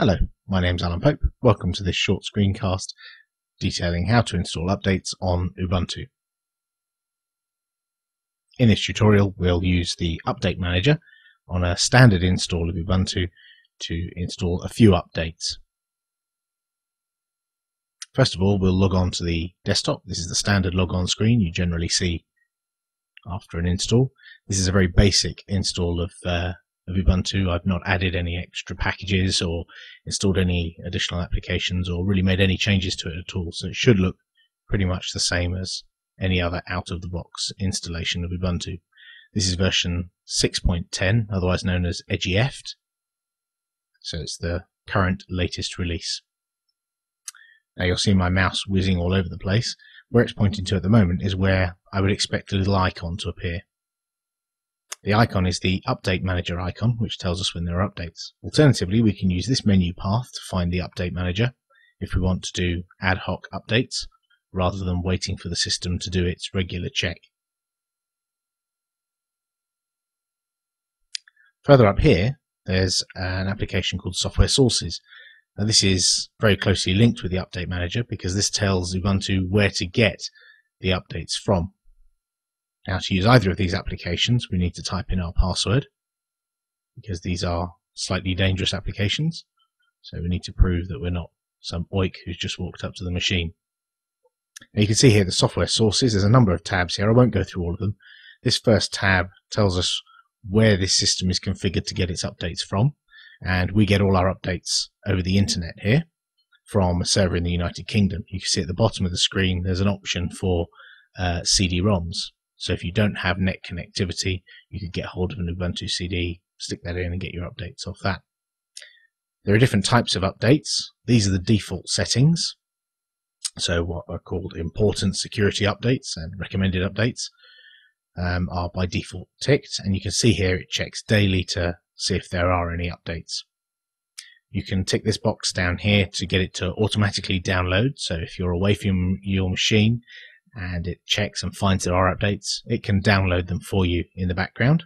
Hello, my name's Alan Pope. Welcome to this short screencast detailing how to install updates on Ubuntu. In this tutorial, we'll use the Update Manager on a standard install of Ubuntu to install a few updates. First of all, we'll log on to the desktop. This is the standard logon screen you generally see after an install. This is a very basic install of Ubuntu. I've not added any extra packages or installed any additional applications or really made any changes to it at all, so it should look pretty much the same as any other out-of-the-box installation of Ubuntu. This is version 6.10, otherwise known as EGF, so it's the current latest release. Now you'll see my mouse whizzing all over the place. Where it's pointing to at the moment is where I would expect a little icon to appear. The icon is the Update Manager icon, which tells us when there are updates. Alternatively, we can use this menu path to find the Update Manager if we want to do ad hoc updates, rather than waiting for the system to do its regular check. Further up here, there's an application called Software Sources. Now, this is very closely linked with the Update Manager because this tells Ubuntu where to get the updates from. Now, to use either of these applications, we need to type in our password, because these are slightly dangerous applications, so we need to prove that we're not some oik who's just walked up to the machine. Now, you can see here the software sources. There's a number of tabs here. I won't go through all of them. This first tab tells us where this system is configured to get its updates from, and we get all our updates over the internet here from a server in the United Kingdom. You can see at the bottom of the screen there's an option for CD-ROMs. So if you don't have net connectivity, you could get hold of an Ubuntu CD, stick that in and get your updates off that. There are different types of updates. These are the default settings. So what are called important security updates and recommended updates are by default ticked, and you can see here it checks daily to see if there are any updates. You can tick this box down here to get it to automatically download. So if you're away from your machine and it checks and finds there are updates, it can download them for you in the background.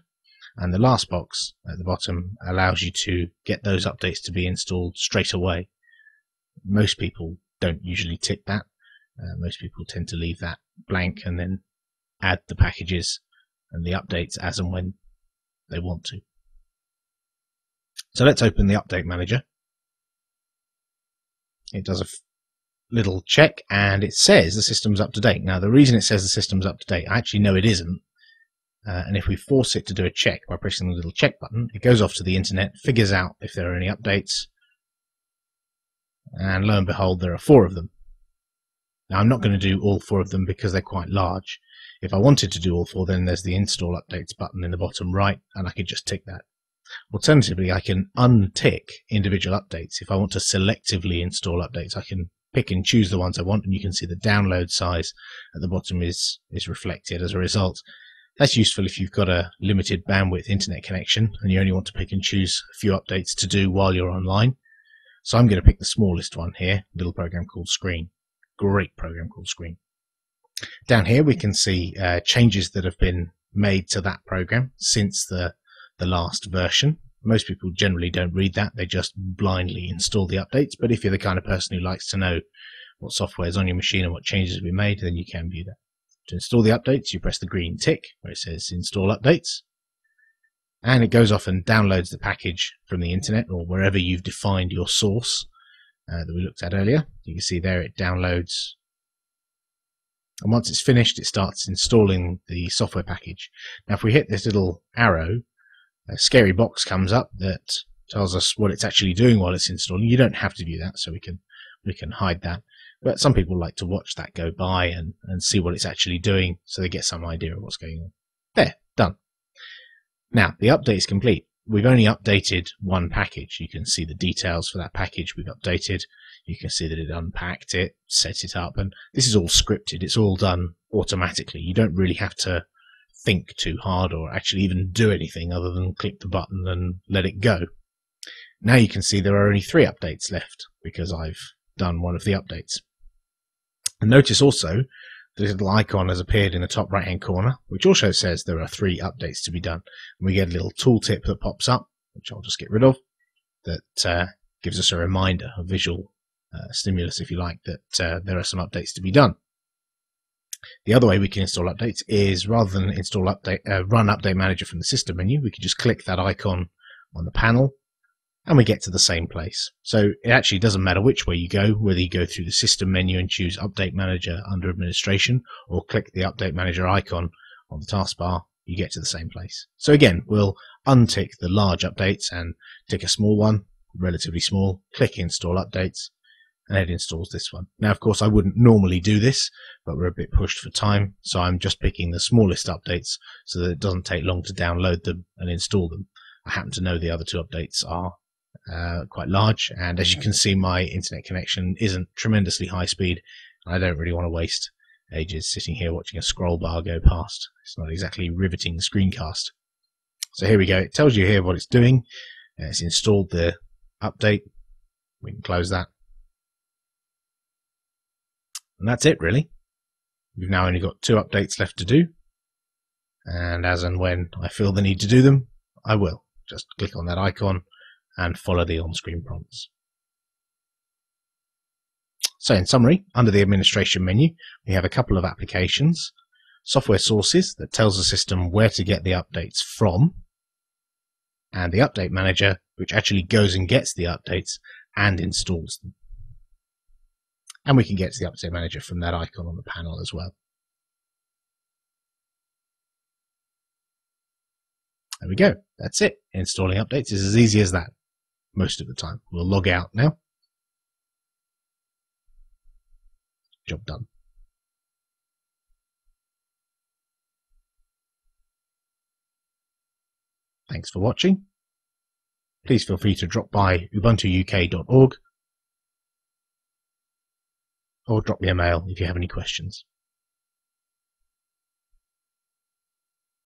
And the last box at the bottom allows you to get those updates to be installed straight away. Most people don't usually tick that. Most people tend to leave that blank and then add the packages and the updates as and when they want to. So let's open the Update Manager. It does a little check and it says the system's up to date. Now, the reason it says the system's up to date, I actually know it isn't. And if we force it to do a check by pressing the little check button, it goes off to the internet, figures out if there are any updates, and lo and behold, there are 4 of them. Now, I'm not going to do all 4 of them because they're quite large. If I wanted to do all 4, then there's the Install Updates button in the bottom right, and I could just tick that. Alternatively, I can untick individual updates. If I want to selectively install updates, I can pick and choose the ones I want, and you can see the download size at the bottom is reflected as a result. That's useful if you've got a limited bandwidth internet connection and you only want to pick and choose a few updates to do while you're online. So I'm going to pick the smallest one here, a little program called Screen. Great program called Screen. Down here we can see changes that have been made to that program since the last version. Most people generally don't read that, they just blindly install the updates, but if you're the kind of person who likes to know what software is on your machine and what changes have been made, then you can view that. To install the updates, you press the green tick where it says Install Updates, and it goes off and downloads the package from the internet or wherever you've defined your source that we looked at earlier. You can see there it downloads, and once it's finished, it starts installing the software package. Now, if we hit this little arrow, a scary box comes up that tells us what it's actually doing while it's installing. You don't have to view that, so we can hide that. But some people like to watch that go by and see what it's actually doing, so they get some idea of what's going on. There, done. Now, the update is complete. We've only updated one package. You can see the details for that package we've updated. You can see that it unpacked it, set it up, and this is all scripted. It's all done automatically. You don't really have to think too hard or actually even do anything other than click the button and let it go. Now you can see there are only 3 updates left because I've done one of the updates. And notice also the little icon has appeared in the top right hand corner, which also says there are 3 updates to be done. And we get a little tooltip that pops up, which I'll just get rid of, that Gives us a reminder, a visual stimulus, if you like, that there are some updates to be done. The other way we can install updates is, rather than install run Update Manager from the System menu, we can just click that icon on the panel, and we get to the same place. So it actually doesn't matter which way you go, whether you go through the System menu and choose Update Manager under Administration, or click the Update Manager icon on the taskbar, you get to the same place. So again, we'll untick the large updates and tick a small one, relatively small, click Install Updates, and it installs this one. Now, of course, I wouldn't normally do this, but we're a bit pushed for time, so I'm just picking the smallest updates so that it doesn't take long to download them and install them. I happen to know the other two updates are quite large, and as you can see, my internet connection isn't tremendously high speed, and I don't really want to waste ages sitting here watching a scroll bar go past. It's not exactly riveting the screencast. So here we go. It tells you here what it's doing. It's installed the update. We can close that. And that's it, really. We've now only got 2 updates left to do, and as and when I feel the need to do them, I will. Just click on that icon and follow the on-screen prompts. So in summary, under the Administration menu, we have a couple of applications. Software Sources, that tells the system where to get the updates from, and the Update Manager, which actually goes and gets the updates and installs them. And we can get to the Update Manager from that icon on the panel as well. There we go. That's it. Installing updates is as easy as that, most of the time. We'll log out now. Job done. Thanks for watching. Please feel free to drop by ubuntuuk.org or drop me a mail if you have any questions.